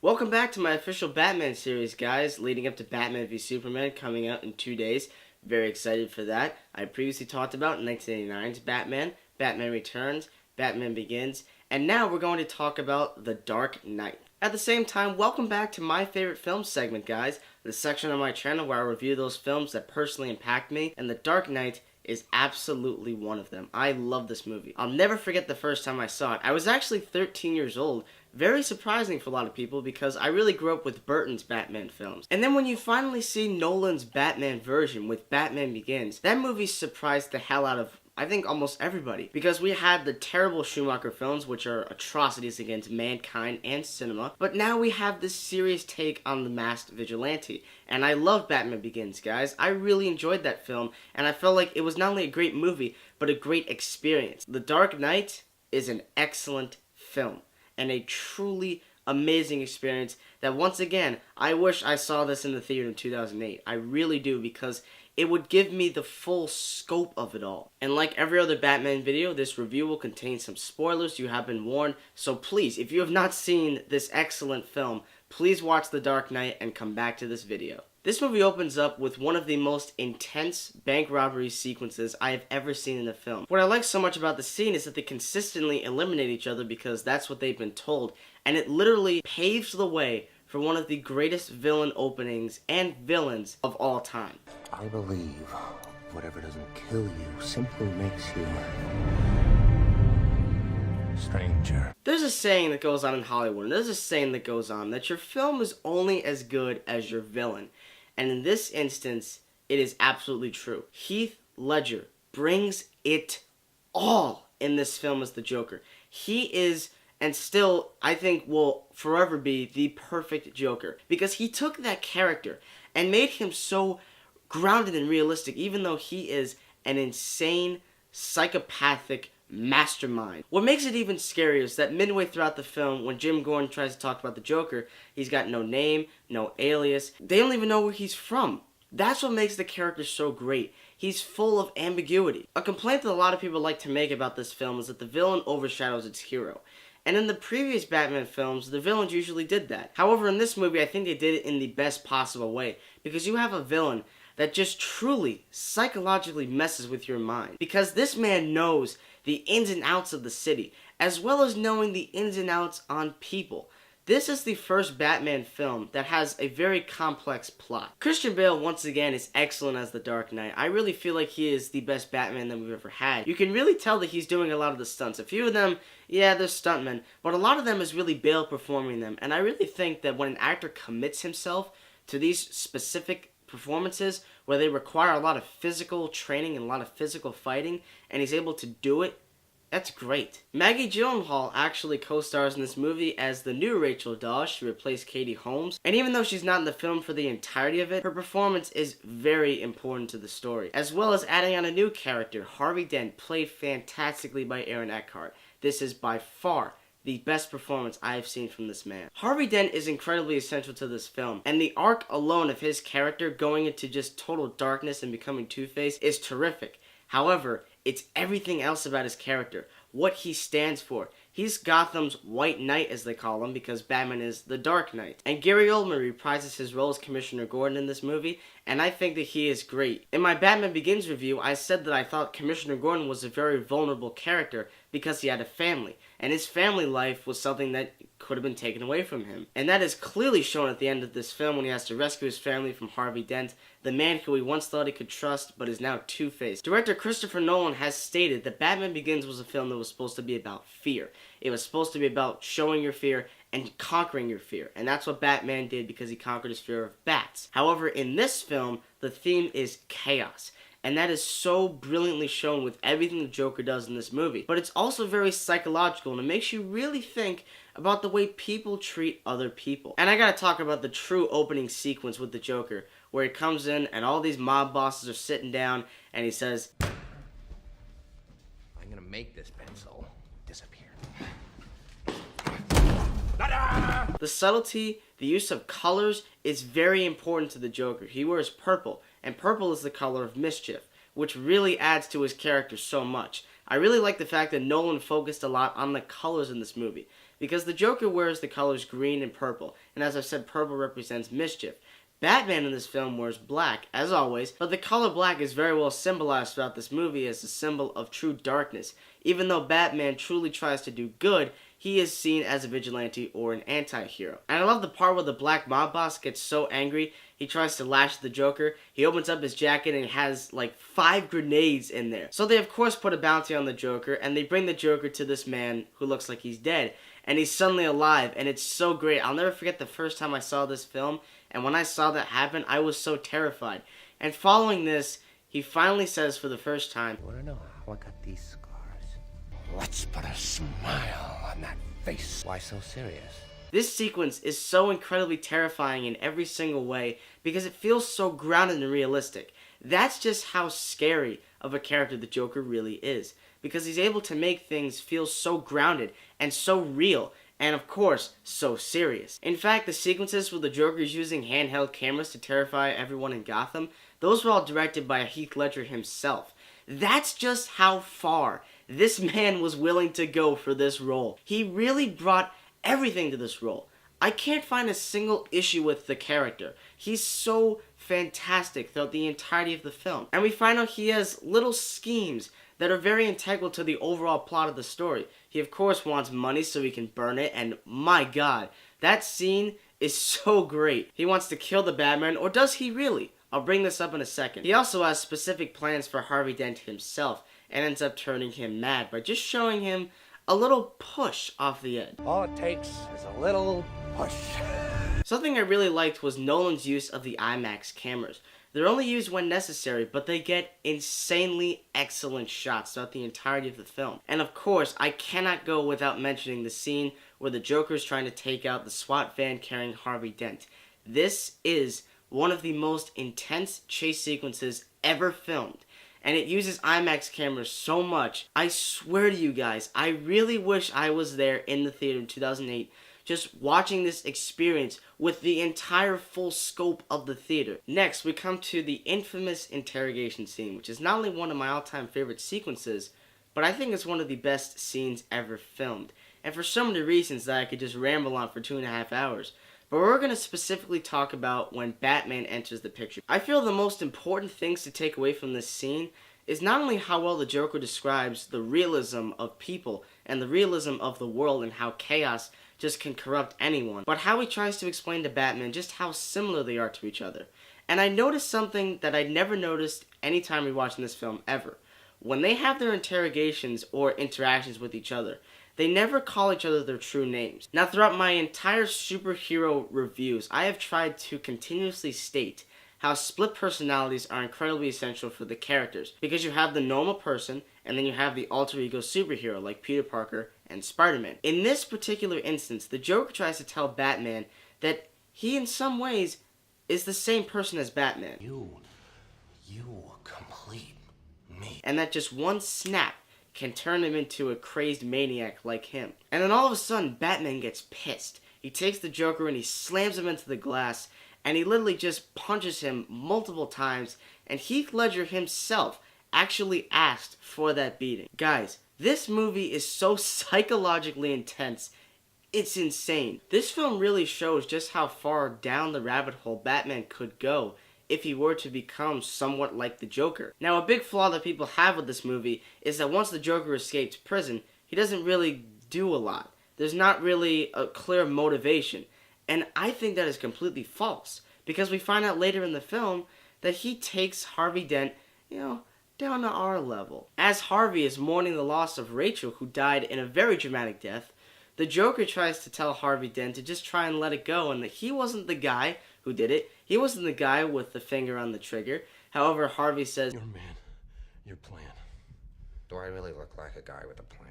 Welcome back to my official Batman series, guys, leading up to Batman v Superman coming out in 2 days. Very excited for that. I previously talked about 1989's Batman, Batman Returns, Batman Begins, and now we're going to talk about The Dark Knight. At the same time, welcome back to my favorite film segment, guys, the section on my channel where I review those films that personally impact me, and The Dark Knight is absolutely one of them. I love this movie. I'll never forget the first time I saw it. I was actually 13 years old. Very surprising for a lot of people because I really grew up with Burton's Batman films. And then when you finally see Nolan's Batman version with Batman Begins, that movie surprised the hell out of, I think, almost everybody. Because we had the terrible Schumacher films, which are atrocities against mankind and cinema. But now we have this serious take on the masked vigilante. And I love Batman Begins, guys. I really enjoyed that film. And I felt like it was not only a great movie, but a great experience. The Dark Knight is an excellent film. And a truly amazing experience that, once again, I wish I saw this in the theater in 2008. I really do, because it would give me the full scope of it all. And like every other Batman video, this review will contain some spoilers. You have been warned. So please, if you have not seen this excellent film, please watch The Dark Knight and come back to this video. This movie opens up with one of the most intense bank robbery sequences I have ever seen in a film. What I like so much about the scene is that they consistently eliminate each other because that's what they've been told, and it literally paves the way for one of the greatest villain openings and villains of all time. I believe whatever doesn't kill you simply makes you stranger. There's a saying that goes on in Hollywood, and there's a saying that goes on that your film is only as good as your villain. And in this instance, it is absolutely true. Heath Ledger brings it all in this film as the Joker. He is, and still, I think will forever be, the perfect Joker. Because he took that character and made him so grounded and realistic, even though he is an insane, psychopathic mastermind. What makes it even scarier is that midway throughout the film, when Jim Gordon tries to talk about the Joker, he's got no name, no alias. They don't even know where he's from. That's what makes the character so great. He's full of ambiguity. A complaint that a lot of people like to make about this film is that the villain overshadows its hero. And in the previous Batman films, the villains usually did that. However, in this movie, I think they did it in the best possible way. Because you have a villain that just truly, psychologically messes with your mind. Because this man knows the ins and outs of the city, as well as knowing the ins and outs on people. This is the first Batman film that has a very complex plot. Christian Bale, once again, is excellent as the Dark Knight. I really feel like he is the best Batman that we've ever had. You can really tell that he's doing a lot of the stunts. A few of them, yeah, they're stuntmen, but a lot of them is really Bale performing them. And I really think that when an actor commits himself to these specific performances where they require a lot of physical training and a lot of physical fighting, and he's able to do it, that's great. Maggie Gyllenhaal actually co-stars in this movie as the new Rachel Dawes. She replaced Katie Holmes. And even though she's not in the film for the entirety of it, her performance is very important to the story. As well as adding on a new character, Harvey Dent, played fantastically by Aaron Eckhart. This is by far the best performance I have seen from this man. Harvey Dent is incredibly essential to this film, and the arc alone of his character going into just total darkness and becoming Two-Face is terrific. However, it's everything else about his character, what he stands for. He's Gotham's White Knight, as they call him, because Batman is the Dark Knight. And Gary Oldman reprises his role as Commissioner Gordon in this movie, and I think that he is great. In my Batman Begins review, I said that I thought Commissioner Gordon was a very vulnerable character because he had a family, and his family life was something that could have been taken away from him. And that is clearly shown at the end of this film when he has to rescue his family from Harvey Dent, the man who he once thought he could trust but is now Two-Face. Director Christopher Nolan has stated that Batman Begins was a film that was supposed to be about fear. It was supposed to be about showing your fear and conquering your fear. And that's what Batman did because he conquered his fear of bats. However, in this film, the theme is chaos. And that is so brilliantly shown with everything the Joker does in this movie. But it's also very psychological, and it makes you really think about the way people treat other people. And I gotta talk about the true opening sequence with the Joker, where he comes in and all these mob bosses are sitting down, and he says, I'm gonna make this pencil disappear. The subtlety, the use of colors is very important to the Joker. He wears purple, and purple is the color of mischief, which really adds to his character so much. I really like the fact that Nolan focused a lot on the colors in this movie, because the Joker wears the colors green and purple, and as I said, purple represents mischief. Batman in this film wears black, as always, but the color black is very well symbolized throughout this movie as a symbol of true darkness. Even though Batman truly tries to do good, he is seen as a vigilante or an anti-hero. And I love the part where the black mob boss gets so angry, he tries to lash the Joker. He opens up his jacket and has like 5 grenades in there. So they of course put a bounty on the Joker, and they bring the Joker to this man who looks like he's dead. And he's suddenly alive, and it's so great. I'll never forget the first time I saw this film, and when I saw that happen, I was so terrified. And following this, he finally says for the first time, You wanna know how I got these scars? Let's put a smile on that face. Why so serious? This sequence is so incredibly terrifying in every single way because it feels so grounded and realistic. That's just how scary of a character the Joker really is, because he's able to make things feel so grounded and so real, and of course, so serious. In fact, the sequences where the Joker is using handheld cameras to terrify everyone in Gotham, those were all directed by Heath Ledger himself. That's just how far this man was willing to go for this role. He really brought everything to this role. I can't find a single issue with the character. He's so fantastic throughout the entirety of the film. And we find out he has little schemes that are very integral to the overall plot of the story. He of course wants money so he can burn it, and my god, that scene is so great. He wants to kill the Batman, or does he really? I'll bring this up in a second. He also has specific plans for Harvey Dent himself, and ends up turning him mad by just showing him a little push off the edge. All it takes is a little push. Something I really liked was Nolan's use of the IMAX cameras. They're only used when necessary, but they get insanely excellent shots throughout the entirety of the film. And of course, I cannot go without mentioning the scene where the Joker is trying to take out the SWAT van carrying Harvey Dent. This is one of the most intense chase sequences ever filmed. And it uses IMAX cameras so much. I swear to you guys, I really wish I was there in the theater in 2008 just watching this experience with the entire full scope of the theater. Next, we come to the infamous interrogation scene, which is not only one of my all-time favorite sequences, but I think it's one of the best scenes ever filmed. And for so many reasons that I could just ramble on for 2.5 hours. But we're going to specifically talk about when Batman enters the picture. I feel the most important things to take away from this scene is not only how well the Joker describes the realism of people and the realism of the world and how chaos just can corrupt anyone, but how he tries to explain to Batman just how similar they are to each other. And I noticed something that I'd never noticed anytime rewatching this film ever. When they have their interrogations or interactions with each other, they never call each other their true names. Now, throughout my entire superhero reviews, I have tried to continuously state how split personalities are incredibly essential for the characters, because you have the normal person, and then you have the alter ego superhero like Peter Parker and Spider-Man. In this particular instance, the Joker tries to tell Batman that he in some ways is the same person as Batman. You complete me. And that just one snap can turn him into a crazed maniac like him. And then all of a sudden, Batman gets pissed. He takes the Joker and he slams him into the glass, and he literally just punches him multiple times, and Heath Ledger himself actually asked for that beating. Guys, this movie is so psychologically intense, it's insane. This film really shows just how far down the rabbit hole Batman could go if he were to become somewhat like the Joker. Now, a big flaw that people have with this movie is that once the Joker escapes prison, he doesn't really do a lot. There's not really a clear motivation. And I think that is completely false, because we find out later in the film that he takes Harvey Dent, down to our level. As Harvey is mourning the loss of Rachel, who died in a very dramatic death, the Joker tries to tell Harvey Dent to just try and let it go, and that he wasn't the guy who did it. He wasn't the guy with the finger on the trigger. However, Harvey says, Your man, your plan. Do I really look like a guy with a plan?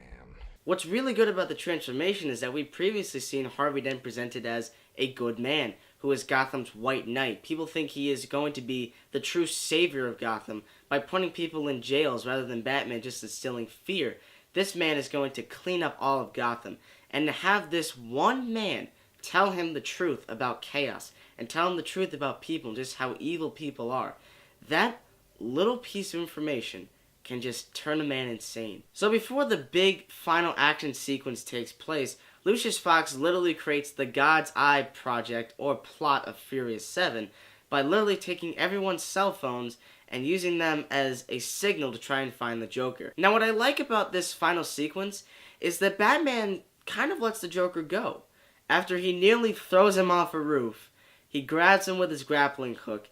What's really good about the transformation is that we've previously seen Harvey Dent presented as a good man, who is Gotham's White Knight. People think he is going to be the true savior of Gotham by putting people in jails rather than Batman just instilling fear. This man is going to clean up all of Gotham. And to have this one man tell him the truth about chaos and tell him the truth about people and just how evil people are, that little piece of information can just turn a man insane. So before the big final action sequence takes place, Lucius Fox literally creates the God's Eye project or plot of Furious 7 by literally taking everyone's cell phones and using them as a signal to try and find the Joker. Now, what I like about this final sequence is that Batman kind of lets the Joker go. After he nearly throws him off a roof, he grabs him with his grappling hook,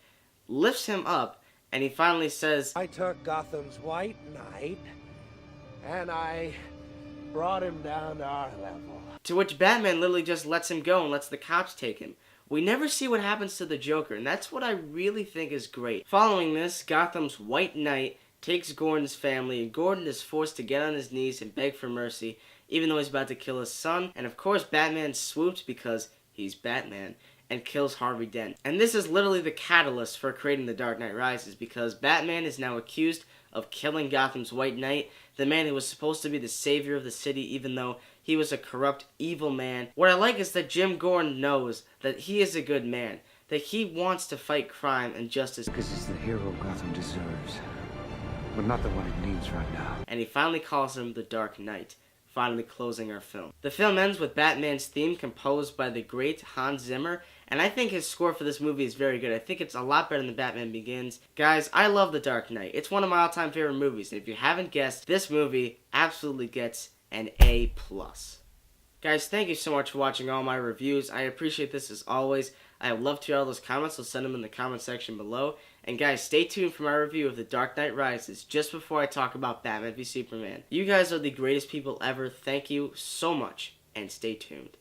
lifts him up, and he finally says, I took Gotham's White Knight, and I brought him down to our level. To which Batman literally just lets him go and lets the cops take him. We never see what happens to the Joker, and that's what I really think is great. Following this, Gotham's White Knight takes Gordon's family, and Gordon is forced to get on his knees and beg for mercy, even though he's about to kill his son. And of course, Batman swoops because he's Batman and kills Harvey Dent. And this is literally the catalyst for creating The Dark Knight Rises, because Batman is now accused of killing Gotham's White Knight, the man who was supposed to be the savior of the city, even though he was a corrupt, evil man. What I like is that Jim Gordon knows that he is a good man, that he wants to fight crime and justice. Because he's the hero Gotham deserves, but not the one it needs right now. And he finally calls him the Dark Knight, finally closing our film. The film ends with Batman's theme composed by the great Hans Zimmer, and I think his score for this movie is very good. I think it's a lot better than Batman Begins. Guys, I love The Dark Knight. It's one of my all-time favorite movies, and if you haven't guessed, this movie absolutely gets an A+. Guys, thank you so much for watching all my reviews. I appreciate this as always. I would love to hear all those comments, so send them in the comment section below. And guys, stay tuned for my review of The Dark Knight Rises just before I talk about Batman v Superman. You guys are the greatest people ever. Thank you so much, and stay tuned.